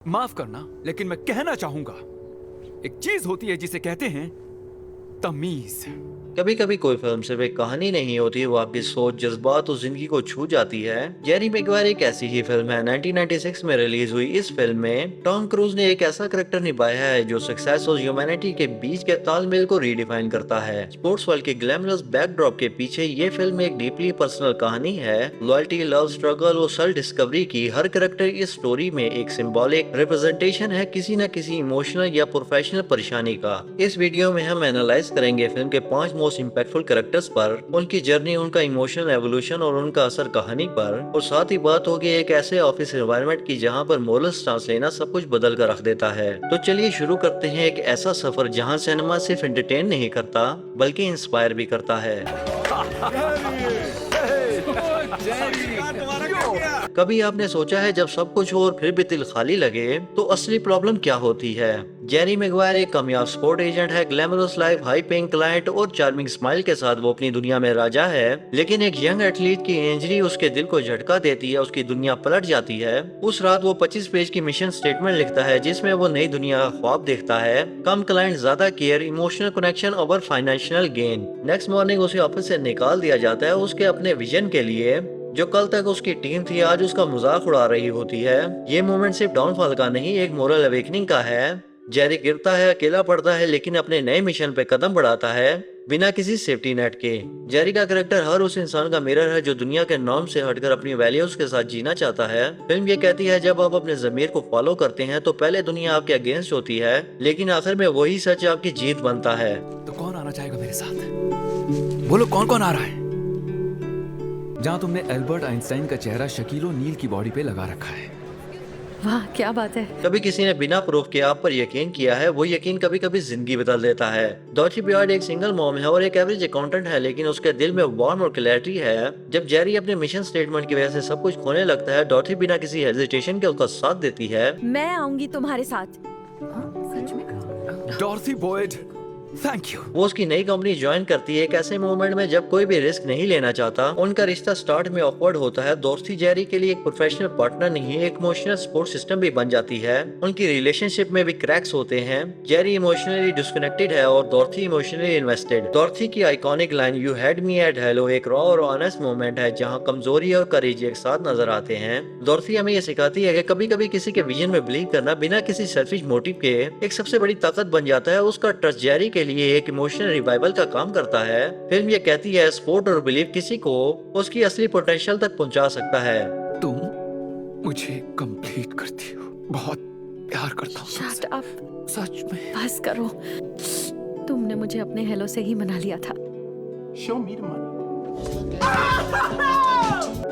माफ करना, लेकिन मैं कहना चाहूंगा, एक चीज होती है जिसे कहते हैं तमीज। कभी कभी कोई फिल्म सिर्फ एक कहानी नहीं होती, वो आपकी सोच, जज्बात और जिंदगी को छू जाती है। जेरी मैगवायर एक ऐसी ही फिल्म है। 1996 में रिलीज हुई इस फिल्म में टॉम क्रूज ने एक ऐसा करेक्टर निभाया है जो सक्सेस और ह्यूमैनिटी के बीच के तालमेल को रीडिफाइन करता है। स्पोर्ट्स वर्ल्ड के ग्लैमरस बैकड्रॉप के पीछे ये फिल्म एक डीपली पर्सनल कहानी है। लॉयल्टी, लव, स्ट्रगल और सेल्फ डिस्कवरी की हर करेक्टर इस स्टोरी में एक सिंबॉलिक रिप्रेजेंटेशन है किसी न किसी इमोशनल या प्रोफेशनल परेशानी का। इस वीडियो में हम एनालाइज करेंगे फिल्म के 5 मोस्ट इम्पैक्टफुल कैरेक्टर्स पर, उनकी जर्नी, उनका इमोशनल एवोल्यूशन और उनका असर कहानी पर। और साथ ही बात होगी एक ऐसे ऑफिस एनवायरनमेंट की जहां पर मोरल स्टांस लेना सब कुछ बदल कर रख देता है। तो चलिए शुरू करते हैं एक ऐसा सफर जहां सिनेमा सिर्फ एंटरटेन नहीं करता बल्कि इंस्पायर भी करता है। कभी आपने सोचा है जब सब कुछ हो और फिर भी दिल खाली लगे तो असली प्रॉब्लम क्या होती है? जेरी मैगवायर एक कामयाब स्पोर्ट एजेंट है। Glamorous life, high paying client और चार्मिंग स्माइल के साथ वो अपनी दुनिया में राजा है। लेकिन एक यंग एथलीट की इंजरी उसके दिल को झटका देती है, उसकी दुनिया पलट जाती है। उस रात वो 25 पेज की मिशन स्टेटमेंट लिखता है जिसमें वो नई दुनिया का ख्वाब देखता है। कम क्लाइंट, ज्यादा care, emotional connection over financial gain. Next morning उसे ऑफिस से निकाल दिया जाता है उसके अपने विजन के लिए। जो कल तक उसकी टीम थी आज उसका मजाक उड़ा रही होती है। ये मोमेंट सिर्फ डाउनफॉल का नहीं, एक मोरल अवेकनिंग का है। जेरी गिरता है, अकेला पड़ता है, लेकिन अपने नए मिशन पे कदम बढ़ाता है बिना किसी सेफ्टी नेट के। जेरी का कैरेक्टर हर उस इंसान का मिरर है जो दुनिया के नॉर्म से हटकर अपनी वैल्यूज के साथ जीना चाहता है। फिल्म ये कहती है जब आप अपने जमीर को फॉलो करते हैं तो पहले दुनिया आपके अगेंस्ट होती है, लेकिन आखिर में वही सच आपकी जीत बनता है। तो कौन आना चाहेगा मेरे साथ? बोलो कौन कौन आ रहा है? जहां तुमने एल्बर्ट आइंस्टाइन का चेहरा शकील ओनील की बॉडी पे लगा रखा है। वाह क्या बात है। कभी किसी ने बिना प्रूफ के आप पर यकीन किया है, वो यकीन कभी कभी जिंदगी बदल देता है। डॉर्सी बियर्ड एक सिंगल मॉम है और एक एवरेज अकाउंटेंट है, लेकिन उसके दिल में वार्म और क्लैरिटी है। जब जेरी अपने मिशन स्टेटमेंट की वजह से सब कुछ खोने लगता है, डॉर्सी बिना किसी हेजिटेशन के उसका साथ देती है। मैं आऊंगी तुम्हारे साथ। सच में? Dorsey Boyd, thank you. वो उसकी नई कंपनी ज्वाइन करती है एक ऐसे मोमेंट में जब कोई भी रिस्क नहीं लेना चाहता। उनका रिश्ता स्टार्ट में ऑकवर्ड होता है। डॉर्सी जेरी के लिए एक प्रोफेशनल पार्टनर नहीं, एक इमोशनल सपोर्ट सिस्टम भी बन जाती है। उनकी रिलेशनशिप में भी क्रैक्स होते हैं। जेरी इमोशनली डिस्कनेक्टेड है और डॉर्सी इमोशनली इन्वेस्टेड। डॉर्सी की iconic line you had me at hello एक रॉ और ऑनेस्ट मोमेंट है जहाँ कमजोरी और करेज एक साथ नजर आते हैं। डॉर्सी हमें ये सिखाती है कि कभी कभी किसी के विजन में बिलीव करना बिना किसी सेल्फिश मोटिव के एक सबसे बड़ी ताकत बन जाता है। उसका ट्रस्ट जेरी के लिए एक इमोशनल रिवाइवल का काम करता है। फिल्म ये कहती है सपोर्ट और बिलीव किसी को उसकी असली पोटेंशियल तक पहुंचा सकता है। तुम मुझे कंप्लीट करती हो, बहुत प्यार करता हूँ शट अप, सच में। बस करो। तुमने मुझे अपने हेलो से ही मना लिया था। Show me the money.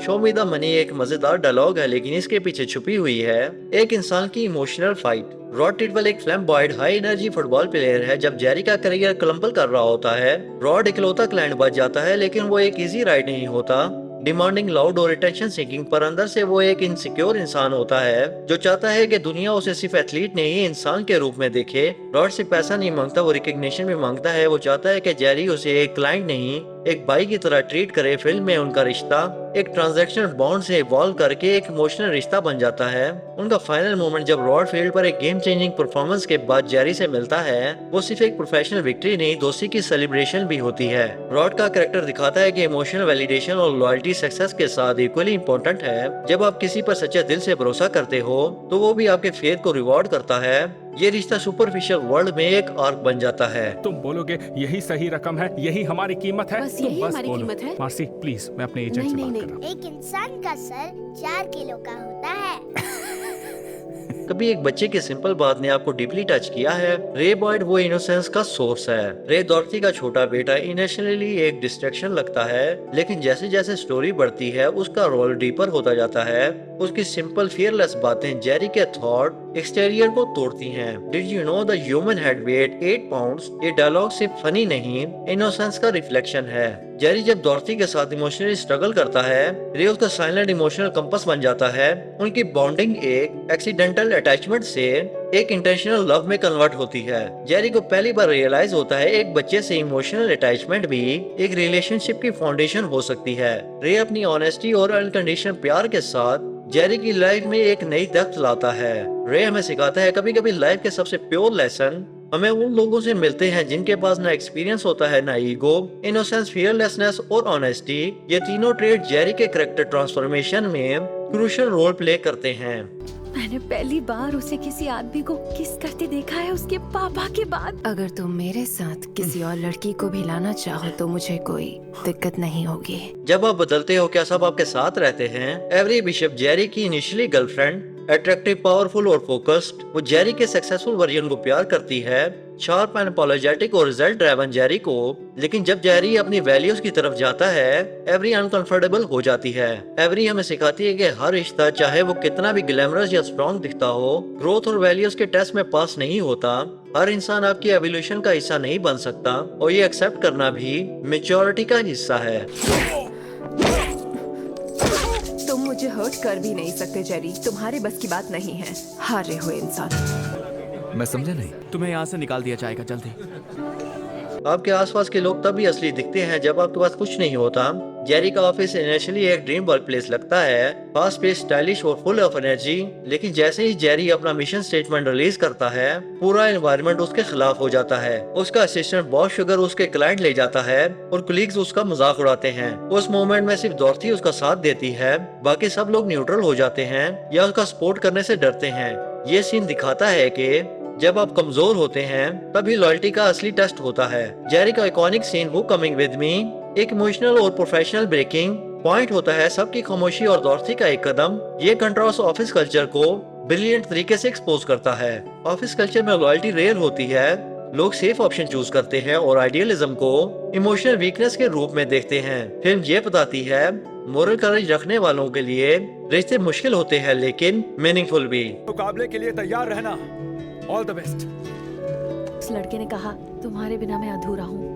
Show me the money एक मजेदार डायलॉग है, लेकिन इसके पीछे छुपी हुई है एक इंसान की इमोशनल फाइट। रॉड टिडवेल एक फ्लैम्बॉयड हाई एनर्जी फुटबॉल प्लेयर है। जब जेरी का करियर क्लम्बल कर रहा होता है, रॉड इकलौता क्लाइंट बच जाता है, लेकिन वो एक इजी राइड नहीं होता। डिमांडिंग, लाउड और अटेंशन सीकिंग, पर अंदर से वो एक इनसिक्योर इंसान होता है जो चाहता है कि दुनिया उसे सिर्फ एथलीट नहीं इंसान के रूप में देखे। रॉड सिर्फ पैसा नहीं मांगता, वो रिकग्निशन भी मांगता है। वो चाहता है कि जेरी उसे एक क्लाइंट नहीं एक भाई की तरह ट्रीट करे। फिल्म में उनका रिश्ता एक ट्रांजैक्शनल बॉन्ड से इवॉल्व करके एक इमोशनल रिश्ता बन जाता है। उनका फाइनल मोमेंट जब रॉड फील्ड पर एक गेम चेंजिंग परफॉर्मेंस के बाद जेरी से मिलता है, वो सिर्फ एक प्रोफेशनल विक्ट्री नहीं, दोस्ती की सेलिब्रेशन भी होती है। रॉड का कैरेक्टर दिखाता है कि इमोशनल वैलिडेशन और लॉयल्टी सक्सेस के साथ इक्वली इंपॉर्टेंट है। जब आप किसी पर सच्चे दिल से भरोसा करते हो तो वो भी आपके फेथ को रिवॉर्ड करता है। ये रिश्ता सुपरफिशियल वर्ल्ड में एक आर्क बन जाता है। तुम बोलोगे यही सही रकम है, यही हमारी कीमत है। बस तुम यही बस हमारी बोलो। कीमत है। मार्सी प्लीज, मैं अपने एजेंट से नहीं, बात नहीं, कर रहा हूँ। एक इंसान का सर 4 किलो का होता है। कभी एक बच्चे की सिंपल बात ने आपको डीपली टच किया है? रे बॉयड वो इनोसेंस का सोर्स है। रे डॉर्सी का छोटा बेटा इनिशियली एक डिस्ट्रैक्शन लगता है, लेकिन जैसे जैसे स्टोरी बढ़ती है उसका रोल डीपर होता जाता है। उसकी सिंपल फियरलेस बातें जेरी के थॉट एक्सटीरियर को तोड़ती हैं। Did you know the human head weight 8 pounds? ये डायलॉग सिर्फ फनी नहीं, इनोसेंस का रिफ्लेक्शन है। जेरी जब डॉर्सी के साथ इमोशनली स्ट्रगल करता है, रे उसका साइलेंट इमोशनल कंपास बन जाता है। उनकी बॉन्डिंग एक एक्सीडेंटल अटैचमेंट से एक इंटेंशनल लव में कन्वर्ट होती है। जेरी को पहली बार रियलाइज होता है एक बच्चे से इमोशनल अटैचमेंट भी एक रिलेशनशिप की फाउंडेशन हो सकती है। रे अपनी ऑनेस्टी और अनकंडीशनल प्यार के साथ जेरी की लाइफ में एक नई डेप्थ लाता है। रे हमें सिखाता है कभी कभी लाइफ के सबसे प्योर लेसन हमें उन लोगों से मिलते हैं जिनके पास ना एक्सपीरियंस होता है, ना ईगो, इनोसेंस, फियरलेसनेस और ऑनेस्टी। ये तीनों ट्रेड जेरी के कैरेक्टर ट्रांसफॉर्मेशन में क्रूशियल रोल प्ले करते हैं। मैंने पहली बार उसे किसी आदमी को किस करते देखा है उसके पापा के बाद। अगर तुम मेरे साथ किसी और लड़की को भी लाना चाहो तो मुझे कोई दिक्कत नहीं होगी। जब आप बदलते हो क्या सब आपके साथ रहते हैं? एवरी बिशप जेरी की इनिशियली गर्लफ्रेंड, अट्रैक्टिव, पावरफुल और फोकस्ड, वो जेरी के सक्सेसफुल वर्जन को प्यार करती है, शार्प एंड अपॉलोजेटिक और रिजल्ट ड्राइवन जेरी को। लेकिन जब जेरी अपनी वैल्यूज की तरफ जाता है, एवरी अनकंफर्टेबल हो जाती है। एवरी हमें सिखाती है कि हर रिश्ता, चाहे वो कितना भी ग्लैमरस या स्ट्रॉन्ग दिखता हो, ग्रोथ और वैल्यूज के टेस्ट में पास नहीं होता। हर इंसान आपकी एवोल्यूशन का हिस्सा नहीं बन सकता और ये एक्सेप्ट करना भी मैच्योरिटी का हिस्सा है। तुम मुझे हर्ट कर भी नहीं सकते जेरी, तुम्हारे बस की बात नहीं है। हारे हुए इंसान। मैं समझा नहीं। तुम्हें यहाँ से निकाल दिया जाएगा जल्दी। आपके आसपास के लोग तभी असली दिखते हैं जब आपके पास कुछ नहीं होता। जेरी का ऑफिस इनिशियली एक ड्रीम वर्क प्लेस लगता है, फास्ट पेस, स्टाइलिश और फुल ऑफ एनर्जी। लेकिन जैसे ही जेरी अपना मिशन स्टेटमेंट रिलीज करता है, पूरा एनवायरनमेंट उसके खिलाफ हो जाता है। उसका असिस्टेंट बॉस शुगर उसके क्लाइंट ले जाता है और कलीग्स उसका मजाक उड़ाते हैं। उस मोमेंट में सिर्फ डॉर्थी उसका साथ देती है, बाकी सब लोग न्यूट्रल हो जाते हैं या उसका सपोर्ट करने से डरते हैं। ये सीन दिखाता है कि जब आप कमजोर होते हैं तभी लॉयल्टी का असली टेस्ट होता है। जेरी का आइकॉनिक सीन वो कमिंग विद मी एक इमोशनल और प्रोफेशनल ब्रेकिंग पॉइंट होता है। सबकी खामोशी और डॉर्थी का एक कदम, ये कंट्रास्ट ऑफिस कल्चर को ब्रिलियंट तरीके से एक्सपोज करता है। ऑफिस कल्चर में लॉयल्टी रेयर होती है, लोग सेफ ऑप्शन चूज करते हैं और आइडियलिज्म को इमोशनल वीकनेस के रूप में देखते हैं। फिल्म ये बताती है मोरल करेज रखने वालों के लिए रिश्ते मुश्किल होते हैं लेकिन मीनिंगफुल भी। मुकाबले के लिए तैयार रहना। All the best. उस लड़के ने कहा तुम्हारे बिना मैं अधूरा हूँ।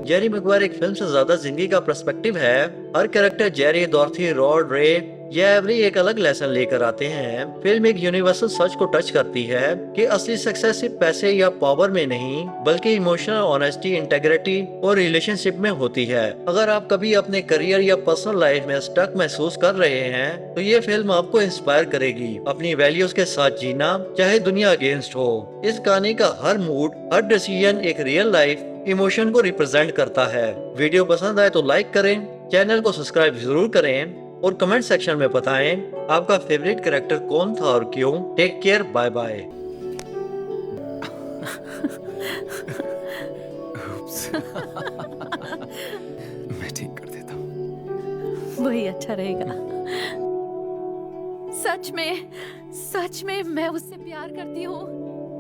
जेरी मैगवायर एक फिल्म से ज्यादा जिंदगी का पर्सपेक्टिव है। हर कैरेक्टर जेरी, डॉर्थी, रॉड, रे या एवरी एक अलग लेसन लेकर आते हैं। फिल्म एक यूनिवर्सल सच को टच करती है कि असली सक्सेस सिर्फ पैसे या पावर में नहीं बल्कि इमोशनल ऑनेस्टी, इंटेग्रिटी और रिलेशनशिप में होती है। अगर आप कभी अपने करियर या पर्सनल लाइफ में स्टक महसूस कर रहे हैं तो ये फिल्म आपको इंस्पायर करेगी अपनी वैल्यूज के साथ जीना, चाहे दुनिया अगेंस्ट हो। इस कहानी का हर मूड, हर डिसीजन एक रियल लाइफ इमोशन को रिप्रेजेंट करता है। वीडियो पसंद आए तो लाइक करें, चैनल को सब्सक्राइब जरूर करें और कमेंट सेक्शन में बताएं आपका फेवरेट कैरेक्टर कौन था और क्यों। Take care, bye bye. मैं ठीक कर देता हूँ। वही अच्छा रहेगा। सच में मैं उससे प्यार करती हूँ।